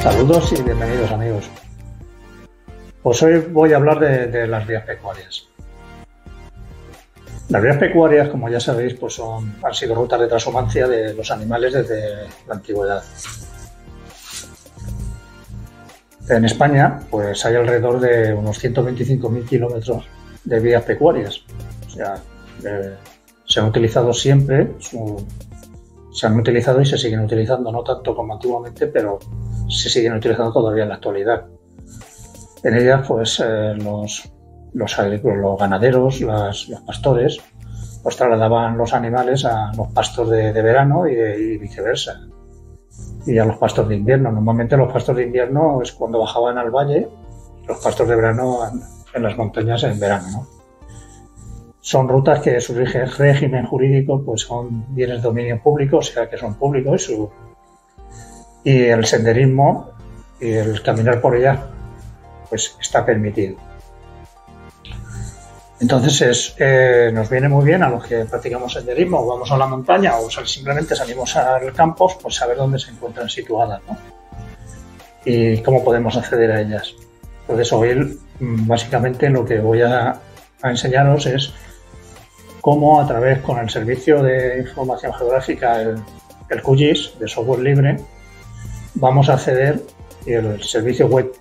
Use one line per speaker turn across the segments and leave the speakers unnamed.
Saludos y bienvenidos, amigos. Pues hoy voy a hablar de las vías pecuarias. Las vías pecuarias, como ya sabéis, pues han sido rutas de transhumancia de los animales desde la antigüedad. En España, pues hay alrededor de unos 125.000 kilómetros de vías pecuarias. O sea, se han utilizado siempre, se han utilizado y se siguen utilizando, no tanto como antiguamente, pero se siguen utilizando todavía en la actualidad. En ellas, pues los ganaderos, los pastores, pues trasladaban los animales a los pastos de verano y viceversa. Y a los pastos de invierno. Normalmente los pastos de invierno es cuando bajaban al valle, los pastos de verano en las montañas en verano, ¿no? Son rutas que su régimen jurídico pues son bienes de dominio público, o sea que son públicos, y el senderismo y el caminar por ellas pues está permitido. Entonces nos viene muy bien a los que practicamos senderismo o vamos a la montaña o simplemente salimos al campo, pues saber dónde se encuentran situadas, ¿no? Y cómo podemos acceder a ellas. Entonces hoy básicamente lo que voy a enseñaros es cómo a través con el servicio de información geográfica, el QGIS de software libre, vamos a acceder y el servicio web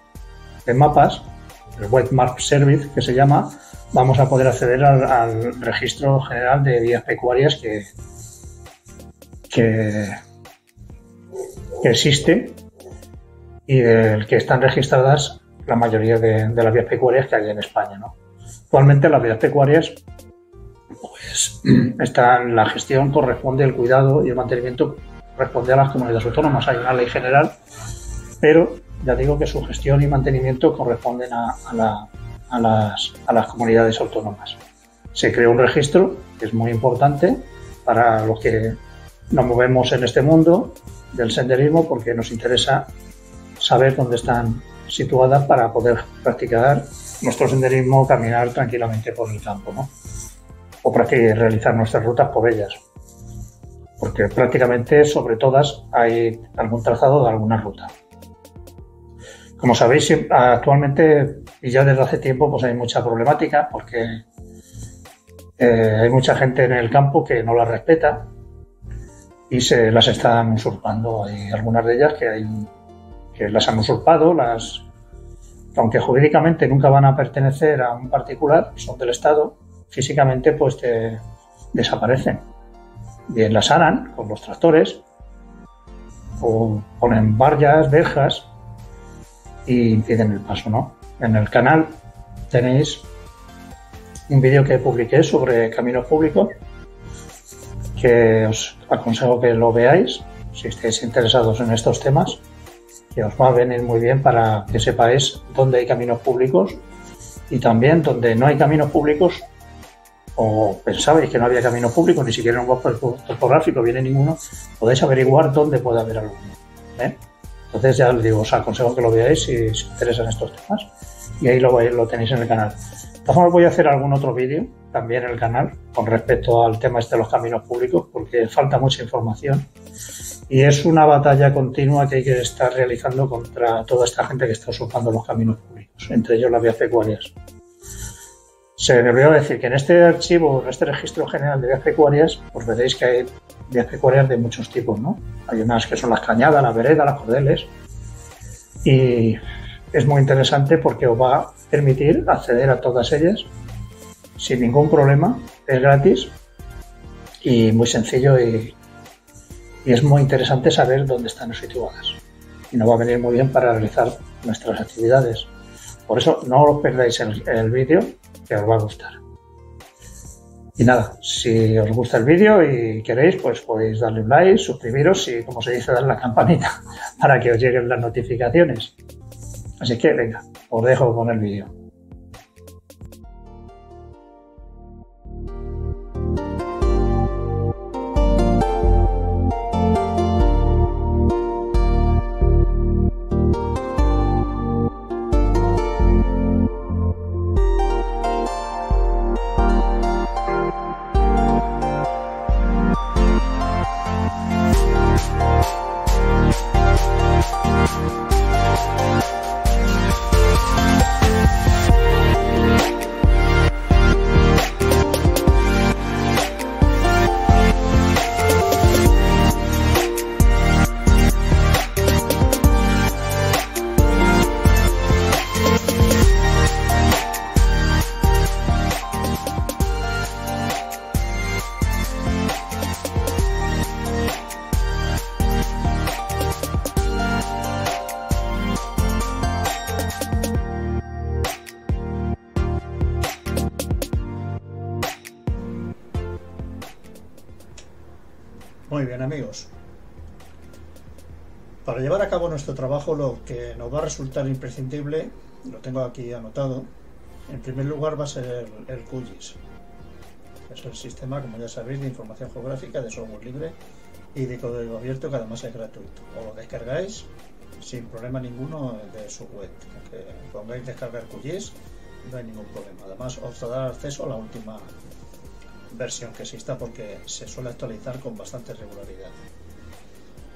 de mapas, el Web Map Service que se llama, vamos a poder acceder al registro general de vías pecuarias que existe y del que están registradas la mayoría de las vías pecuarias que hay en España, ¿no? Actualmente las vías pecuarias, pues la gestión corresponde, el cuidado y el mantenimiento corresponde a las comunidades autónomas. Hay una ley general, pero ya digo que su gestión y mantenimiento corresponden a las comunidades autónomas. Se creó un registro que es muy importante para los que nos movemos en este mundo del senderismo, porque nos interesa saber dónde están situadas para poder practicar nuestro senderismo, caminar tranquilamente por el campo, ¿no? O realizar nuestras rutas por ellas, porque prácticamente sobre todas hay algún trazado de alguna ruta. Como sabéis, actualmente y ya desde hace tiempo pues hay mucha problemática porque hay mucha gente en el campo que no las respeta y se las están usurpando. Hay algunas de ellas que las han usurpado, aunque jurídicamente nunca van a pertenecer a un particular, son del Estado, físicamente pues desaparecen. Bien las harán con los tractores o ponen vallas, verjas y impiden el paso, ¿no? En el canal tenéis un vídeo que publiqué sobre caminos públicos que os aconsejo que lo veáis si estáis interesados en estos temas, que os va a venir muy bien para que sepáis dónde hay caminos públicos y también donde no hay caminos públicos o pensabais que no había camino público, ni siquiera en un mapa topográfico viene ninguno, podéis averiguar dónde puede haber alguno, ¿eh? Entonces ya os digo, os aconsejo que lo veáis si os interesan estos temas y ahí lo tenéis en el canal. De todas formas voy a hacer algún otro vídeo también en el canal con respecto al tema de los caminos públicos porque falta mucha información y es una batalla continua que hay que estar realizando contra toda esta gente que está usurpando los caminos públicos, entre ellos las vías pecuarias. Se me olvidó decir que en este archivo, en este registro general de vías pecuarias, pues veréis que hay vías pecuarias de muchos tipos, ¿no? Hay unas que son las cañadas, las veredas, las cordeles, y es muy interesante porque os va a permitir acceder a todas ellas sin ningún problema, es gratis y muy sencillo y es muy interesante saber dónde están situadas y nos va a venir muy bien para realizar nuestras actividades. Por eso no os perdáis el vídeo, que os va a gustar. Y nada, si os gusta el vídeo y queréis, pues podéis darle un like, suscribiros y, como se dice, darle la campanita para que os lleguen las notificaciones. Así que venga, os dejo con el vídeo.
Bien, amigos, para llevar a cabo nuestro trabajo lo que nos va a resultar imprescindible, lo tengo aquí anotado, en primer lugar va a ser el QGIS. Es el sistema, como ya sabéis, de información geográfica de software libre y de código abierto, que además es gratuito. Os lo descargáis sin problema ninguno de su web. Aunque pongáis descargar QGIS, no hay ningún problema. Además, os dará acceso a la última versión que exista, porque se suele actualizar con bastante regularidad.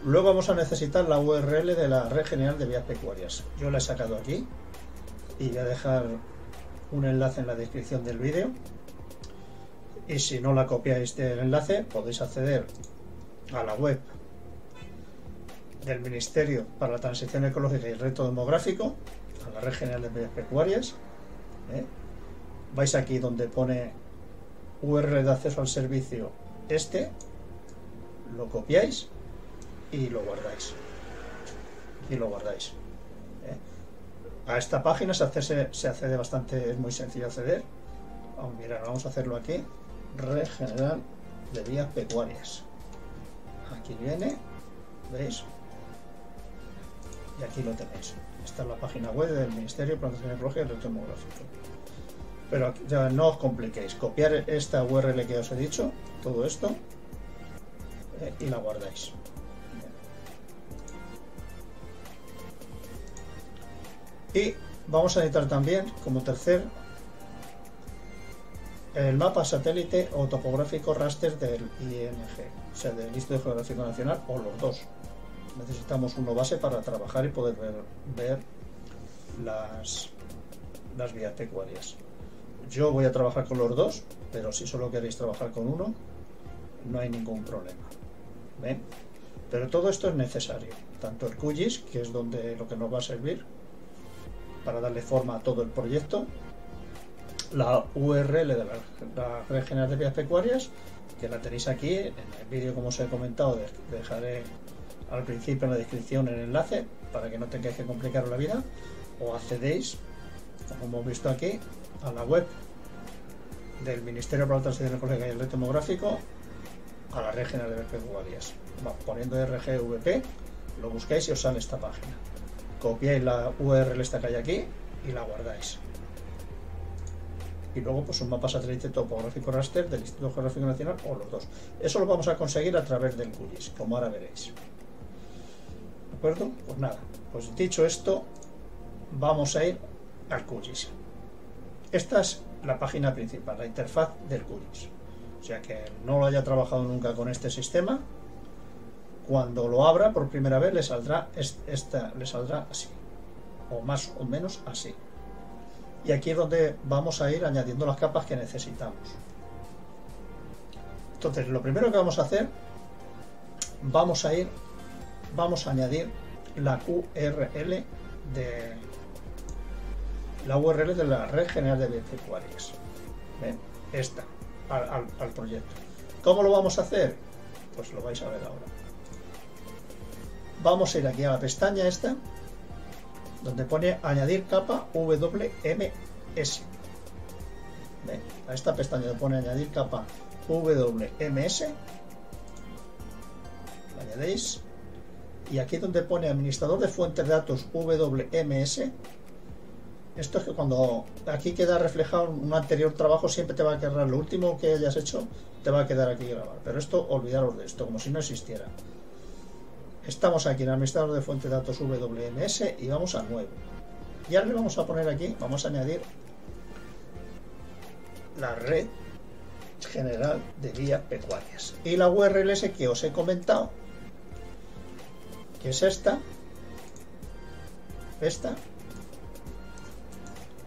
Luego vamos a necesitar la URL de la Red General de Vías Pecuarias. Yo la he sacado aquí y voy a dejar un enlace en la descripción del vídeo. Y si no la copiáis del enlace, podéis acceder a la web del Ministerio para la Transición Ecológica y el Reto Demográfico, a la Red General de Vías Pecuarias. Vais aquí donde pone URL de acceso al servicio, lo copiáis y lo guardáis. A esta página se accede bastante, es muy sencillo acceder. Mirad, vamos a hacerlo aquí. Red General de Vías Pecuarias. Aquí viene, ¿veis? Y aquí lo tenéis. Esta es la página web del Ministerio de Transición Ecológica y el Reto Demográfico. Pero ya no os compliquéis. Copiar esta URL que os he dicho, todo esto, y la guardáis. Y vamos a necesitar también, como tercer, el mapa satélite o topográfico raster del ING, o sea, del Instituto Geográfico Nacional, o los dos. Necesitamos uno base para trabajar y poder ver las vías pecuarias. Yo voy a trabajar con los dos, pero si solo queréis trabajar con uno, no hay ningún problema. ¿Ven? Pero todo esto es necesario, tanto el QGIS, que es lo que nos va a servir para darle forma a todo el proyecto, la URL de la Red General de Vías Pecuarias, que la tenéis aquí en el vídeo, como os he comentado. Dejaré al principio en la descripción el enlace para que no tengáis que complicaros la vida, o accedéis, como hemos visto aquí, a la web del Ministerio para la Transición Ecológica y el Reto Demográfico, a la Red General de Vías Pecuarias. Poniendo RGVP, lo buscáis y os sale esta página. Copiáis la URL esta que hay aquí y la guardáis. Y luego pues un mapa satélite topográfico raster del Instituto Geográfico Nacional, o los dos. Eso lo vamos a conseguir a través del QGIS, como ahora veréis. ¿De acuerdo? Pues nada, pues dicho esto, vamos a ir al QGIS. Esta es la página principal, la interfaz del QGIS. O sea, que no lo haya trabajado nunca con este sistema, cuando lo abra por primera vez le saldrá así, o más o menos así. Y aquí es donde vamos a ir añadiendo las capas que necesitamos. Entonces, lo primero que vamos a hacer, vamos a añadir la URL de la Red General de Vías Pecuarias. ¿Ven? Esta, al proyecto. ¿Cómo lo vamos a hacer? Pues lo vais a ver ahora. Vamos a ir aquí a la pestaña esta, donde pone añadir capa WMS. ¿Ven? A esta pestaña donde pone añadir capa WMS, la añadéis, y aquí donde pone administrador de fuentes de datos WMS, esto es que cuando aquí queda reflejado un anterior trabajo, siempre te va a quedar lo último que hayas hecho, te va a quedar aquí grabar, pero esto, olvidaros de esto, como si no existiera. Estamos aquí en el administrador de fuente de datos WMS y vamos a nuevo. Y ahora le vamos a poner aquí, vamos a añadir la Red General de Vías Pecuarias. Y la URL que os he comentado, que es esta,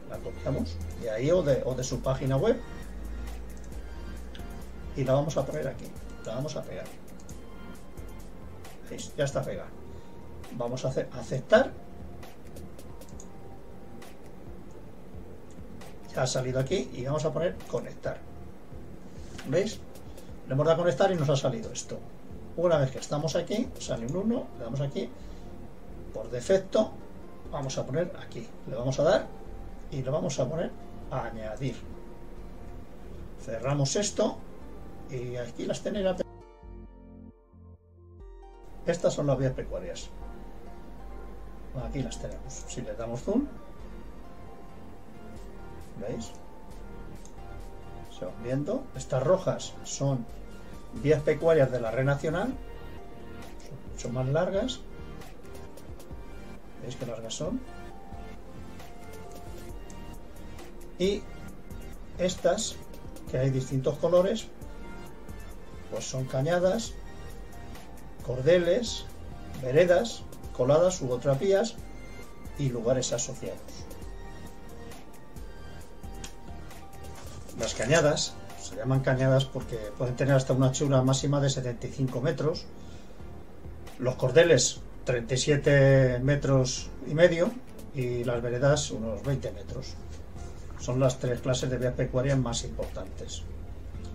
la copiamos de ahí o de su página web y la vamos a poner aquí, la vamos a pegar. ¿Veis? Ya está pegada. Vamos a hacer aceptar. Ya ha salido aquí y vamos a poner conectar. ¿Veis? Le hemos dado a conectar y nos ha salido esto. Una vez que estamos aquí, sale un 1, le damos aquí. Por defecto, vamos a poner aquí. Le vamos a dar y le vamos a poner a añadir. Cerramos esto y aquí las tenéis. Estas son las vías pecuarias. Aquí las tenemos. Si le damos zoom, ¿veis? Se van viendo. Estas rojas son vías pecuarias de la red nacional. Son mucho más largas. ¿Veis qué largas son? Y estas, que hay distintos colores, pues son cañadas, cordeles, veredas, coladas u otras vías y lugares asociados. Las cañadas se llaman cañadas porque pueden tener hasta una anchura máxima de 75 metros. Los cordeles 37 metros y medio y las veredas unos 20 metros. Son las tres clases de vías pecuarias más importantes.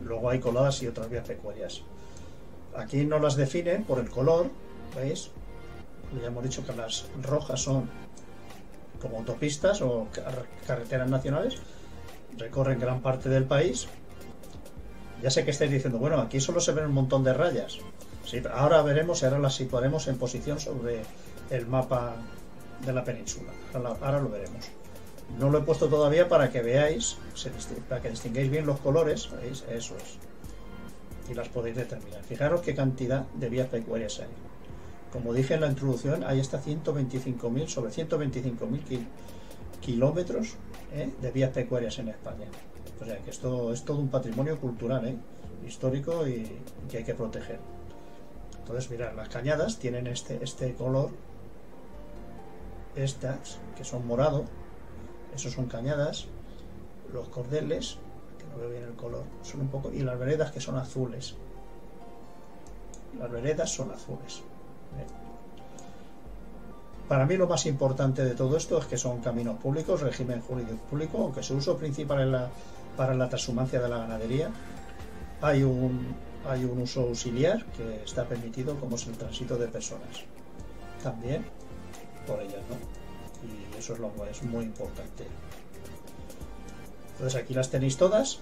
Luego hay coladas y otras vías pecuarias. Aquí no las definen por el color, ¿veis? Ya hemos dicho que las rojas son como autopistas o carreteras nacionales, recorren gran parte del país. Ya sé que estáis diciendo, bueno, aquí solo se ven un montón de rayas. Sí, pero ahora veremos y ahora las situaremos en posición sobre el mapa de la península. Ahora lo veremos. No lo he puesto todavía para que veáis, para que distingáis bien los colores, ¿veis? Eso es. Y las podéis determinar. Fijaros qué cantidad de vías pecuarias hay. Como dije en la introducción, hay hasta 125.000, sobre 125.000 kilómetros de vías pecuarias en España. O sea que esto es todo un patrimonio cultural, histórico y que hay que proteger. Entonces, mirad, las cañadas tienen este color, estas que son morado, esos son cañadas, los cordeles, que no veo bien el color, son un poco, y las veredas que son azules. Las veredas son azules. Para mí lo más importante de todo esto es que son caminos públicos, régimen jurídico público, aunque su uso principal es para la transhumancia de la ganadería. Hay un uso auxiliar que está permitido, como es el tránsito de personas. También por ellas, ¿no? Y eso es muy importante. Entonces aquí las tenéis todas.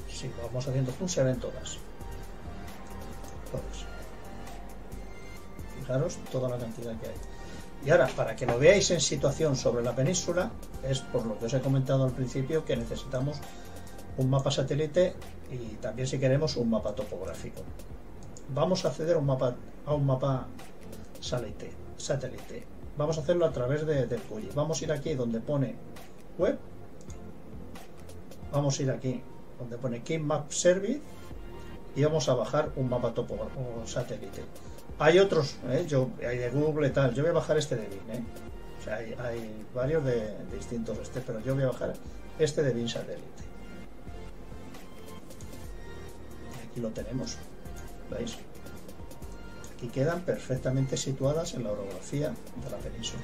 Si vamos haciendo zoom se ven todas. Fijaros toda la cantidad que hay. Y ahora, para que lo veáis en situación sobre la península, es por lo que os he comentado al principio que necesitamos un mapa satélite y también, si queremos, un mapa topográfico. Vamos a acceder a un mapa satélite. Vamos a hacerlo a través del GUI. Vamos a ir aquí donde pone web. Vamos a ir aquí donde pone Key Map Service y vamos a bajar un mapa topográfico satélite. Hay otros, hay de Google y tal. Yo voy a bajar este de BIN, O sea, hay varios de distintos pero yo voy a bajar este de BIN satélite. Y aquí lo tenemos, ¿veis? Aquí quedan perfectamente situadas en la orografía de la península.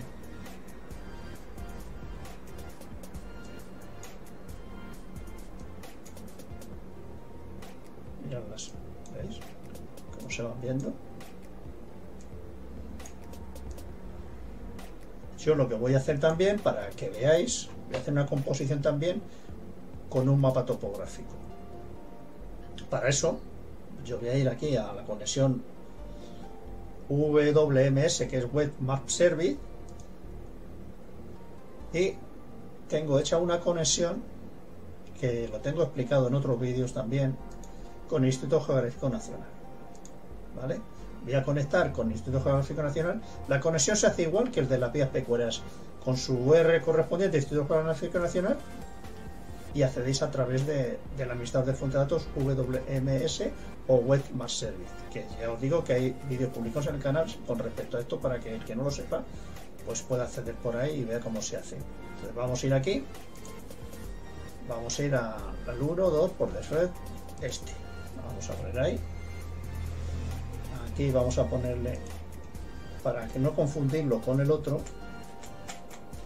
Miradlas, ¿veis? Cómo se van viendo. Yo lo que voy a hacer también, para que veáis, voy a hacer una composición también con un mapa topográfico. Para eso, yo voy a ir aquí a la conexión WMS, que es Web Map Service, y tengo hecha una conexión, que lo tengo explicado en otros vídeos también, con el Instituto Geográfico Nacional. ¿Vale? Voy a conectar con el Instituto Geográfico Nacional. La conexión se hace igual que el de las vías pecuarias, con su URL correspondiente al Instituto Geográfico Nacional, y accedéis a través del administrador de fuente de datos WMS o Web Map Service, que ya os digo que hay vídeos publicados en el canal con respecto a esto, para que el que no lo sepa pues pueda acceder por ahí y vea cómo se hace. Entonces vamos a ir aquí, vamos a ir al 1, 2, por defecto vamos a poner ahí. Aquí vamos a ponerle, para que no confundirlo con el otro,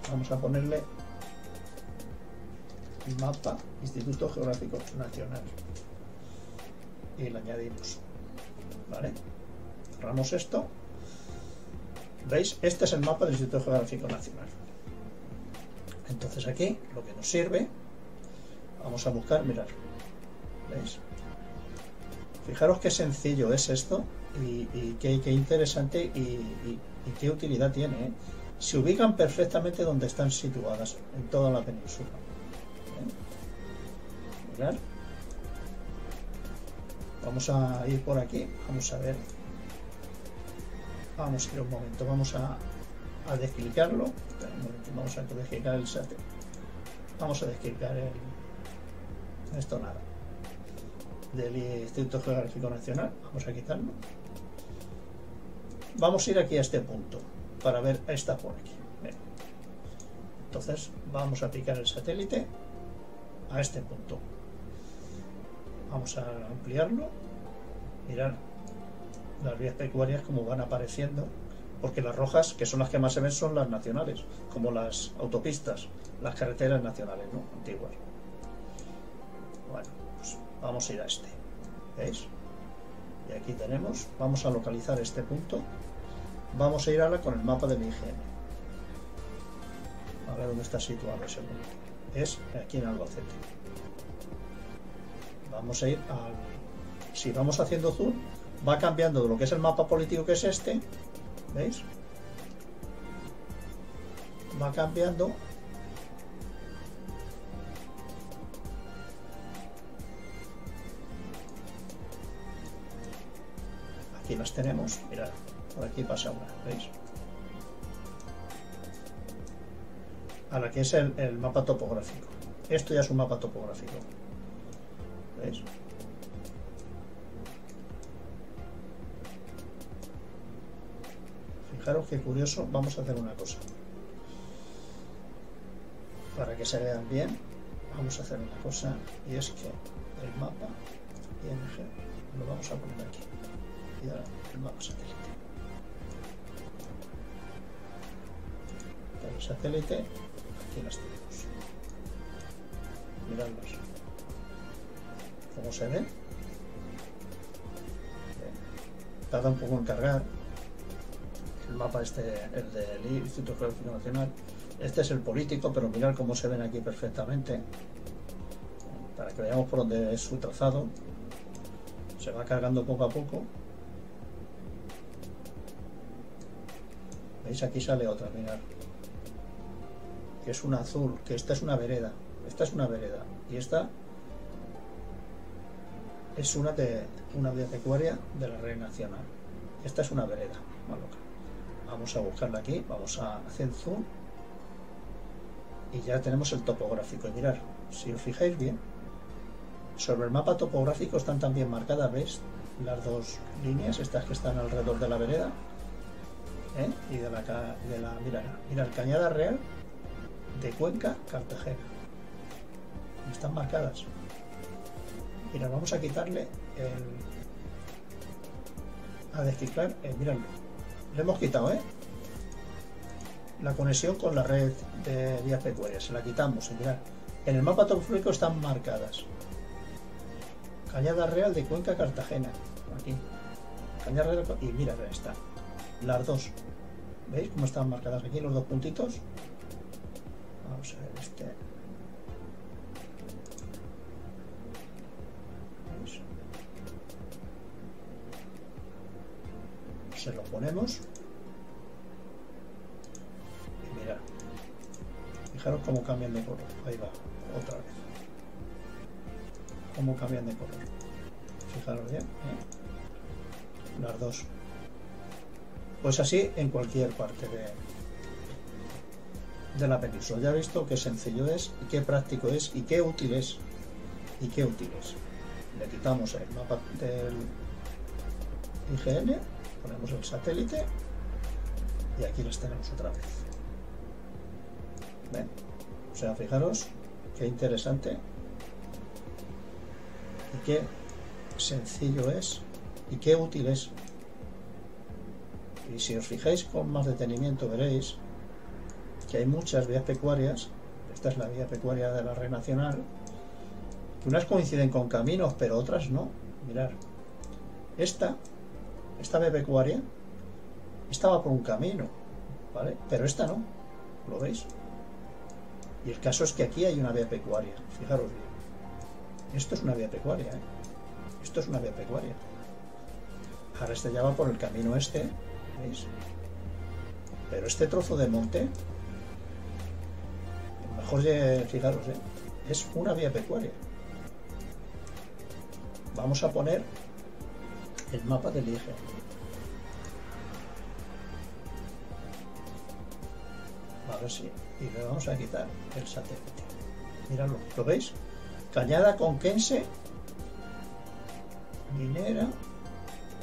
vamos a ponerle mapa Instituto Geográfico Nacional y le añadimos. ¿Vale? Cerramos esto. ¿Veis? Este es el mapa del Instituto Geográfico Nacional. Entonces aquí lo que nos sirve, vamos a buscar, mirad, ¿veis? Fijaros qué sencillo es esto y qué interesante y qué utilidad tiene, ¿eh? Se ubican perfectamente donde están situadas en toda la península. Mirad. Vamos a ir por aquí, vamos a ver. Vamos a ir un momento, vamos a desclicarlo. Vamos a desclicar el satélite. Vamos a desclicar esto nada. Del Instituto Geográfico Nacional, vamos a quitarlo. Vamos a ir aquí a este punto para ver esta por aquí. Bien. Entonces vamos a picar el satélite a este punto. Vamos a ampliarlo. Mirad las vías pecuarias como van apareciendo, porque las rojas, que son las que más se ven, son las nacionales, como las autopistas, las carreteras nacionales, ¿no? Antiguas. Bueno, pues vamos a ir a este. ¿Veis? Y aquí tenemos, vamos a localizar este punto. Vamos a ir ahora con el mapa del IGN. A ver dónde está situado ese punto. Es aquí en Albacete. Vamos a ir al... Si vamos haciendo zoom, va cambiando de lo que es el mapa político, que es este. ¿Veis? Va cambiando. Aquí las tenemos. Mirad, por aquí pasa una. ¿Veis? A la que es el mapa topográfico. Esto ya es un mapa topográfico. ¿Veis? Fijaros qué curioso. Vamos a hacer una cosa. Para que se vean bien, vamos a hacer una cosa. Y es que el mapa IMG lo vamos a poner aquí. Y ahora el mapa satélite. El satélite, aquí las tenemos. Miradlas. ¿Cómo se ven? Tarda un poco en cargar. El mapa este, el del Instituto Geográfico Nacional. Este es el político, pero mirad cómo se ven aquí perfectamente. Para que veamos por dónde es su trazado. Se va cargando poco a poco. ¿Veis? Aquí sale otra, mirad. Que es una azul, que esta es una vereda. Esta es una vereda. Y esta es una vía pecuaria de la red nacional. Esta es una vereda. Vamos a buscarla aquí, vamos a hacer zoom y ya tenemos el topográfico. Y mirad, si os fijáis bien, sobre el mapa topográfico están también marcadas, ¿veis? Las dos líneas, estas que están alrededor de la vereda, y de la mirad, Cañada Real de Cuenca, Cartagena. Están marcadas. Mira, vamos a quitarle a descifrar, miradlo. Le hemos quitado, la conexión con la red de vías pecuarias. Se la quitamos, mirad. En el mapa topográfico están marcadas. Cañada Real de Cuenca, Cartagena. Aquí. Cañada Real, y mirad, ahí está. Las dos. ¿Veis cómo están marcadas aquí los dos puntitos? Vamos a ver este. ¿Veis? Se lo ponemos y mirad, fijaros cómo cambian de color. Ahí va, otra vez, cómo cambian de color. Fijaros bien, las dos. Pues así en cualquier parte de la península. Ya he visto qué sencillo es y qué práctico es y qué útil es. Le quitamos el mapa del IGN, ponemos el satélite y aquí las tenemos otra vez. ¿Ven? O sea, fijaros qué interesante y qué sencillo es y qué útil es. Y si os fijáis con más detenimiento veréis que hay muchas vías pecuarias. Esta es la vía pecuaria de la red nacional, que unas coinciden con caminos pero otras no. Mirad, esta vía pecuaria estaba por un camino, ¿vale? Pero esta no, ¿lo veis? Y el caso es que aquí hay una vía pecuaria, fijaros bien. Esto es una vía pecuaria, Esto es una vía pecuaria. Ahora este ya va por el camino este, ¿veis? Pero este trozo de monte, mejor fijaros, es una vía pecuaria. Vamos a poner el mapa del IGN. A ver si. Y le vamos a quitar el satélite. Miradlo, ¿lo veis? Cañada Conquense, minera,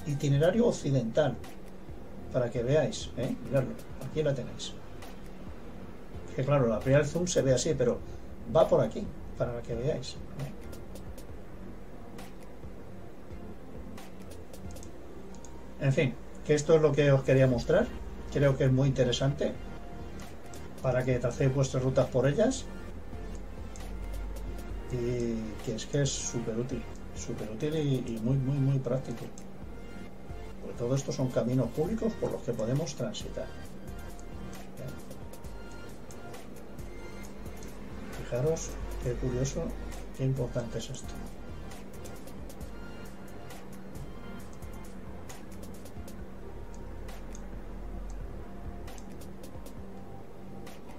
itinerario occidental. Para que veáis, miradlo, aquí la tenéis. Que claro, la primera zoom se ve así, pero va por aquí, para que veáis. En fin, que esto es lo que os quería mostrar. Creo que es muy interesante para que tracéis vuestras rutas por ellas. Y que es súper útil y muy práctico. Porque todo esto son caminos públicos por los que podemos transitar. Fijaros qué curioso, qué importante es esto.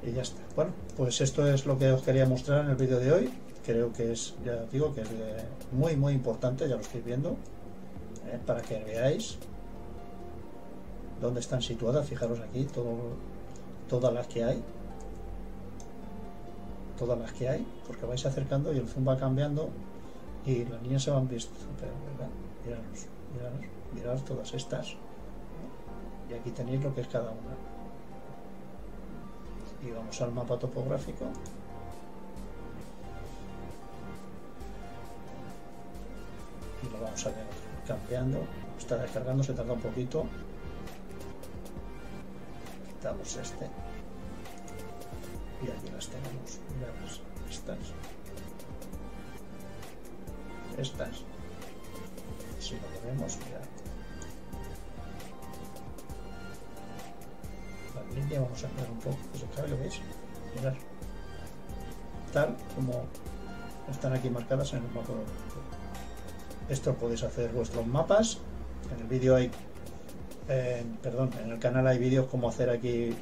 Y ya está. Bueno, pues esto es lo que os quería mostrar en el vídeo de hoy. Creo que es, ya digo, que es muy importante, ya lo estáis viendo, para que veáis dónde están situadas. Fijaros aquí, todas las que hay. Todas las que hay, porque vais acercando y el zoom va cambiando y las líneas se van visto. Pero, miraros todas estas. Y aquí tenéis lo que es cada una. Y vamos al mapa topográfico. Y lo vamos a ver cambiando. Está descargando, se tarda un poquito. Quitamos este. Y aquí las tenemos. Mirad, estas. Si lo vemos, mirad. La línea vamos a esperar un poco que se cargue, ¿veis? Mirad. Tal como están aquí marcadas en el mapa. Esto podéis hacer vuestros mapas. En el vídeo hay, en el canal hay vídeos como hacer aquí,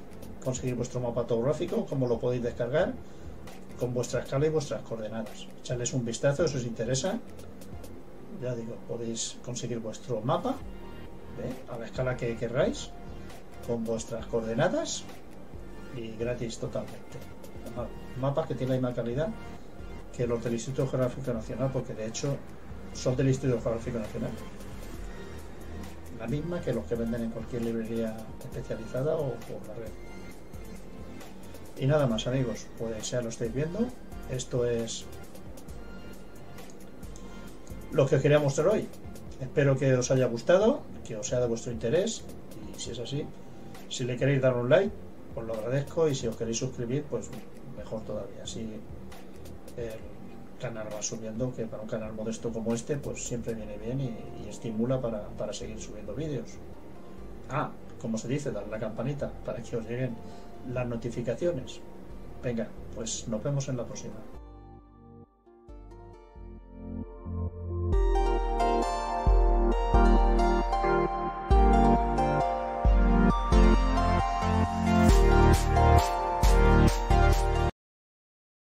conseguir vuestro mapa topográfico, cómo lo podéis descargar con vuestra escala y vuestras coordenadas. Echarles un vistazo si os interesa. Ya digo, podéis conseguir vuestro mapa a la escala que queráis, con vuestras coordenadas y gratis totalmente. Mapas que tienen la misma calidad que los del Instituto Geográfico Nacional, porque de hecho son del Instituto Geográfico Nacional. La misma que los que venden en cualquier librería especializada o por la red. Y nada más, amigos, pues ya lo estáis viendo. Esto es lo que os quería mostrar hoy. Espero que os haya gustado, que os sea de vuestro interés, y si es así, si le queréis dar un like, os lo agradezco, y si os queréis suscribir, pues mejor todavía. Así el canal va subiendo, que para un canal modesto como este, pues siempre viene bien y estimula para seguir subiendo vídeos. Como se dice, darle la campanita para que os lleguen las notificaciones. Venga, pues nos vemos en la próxima.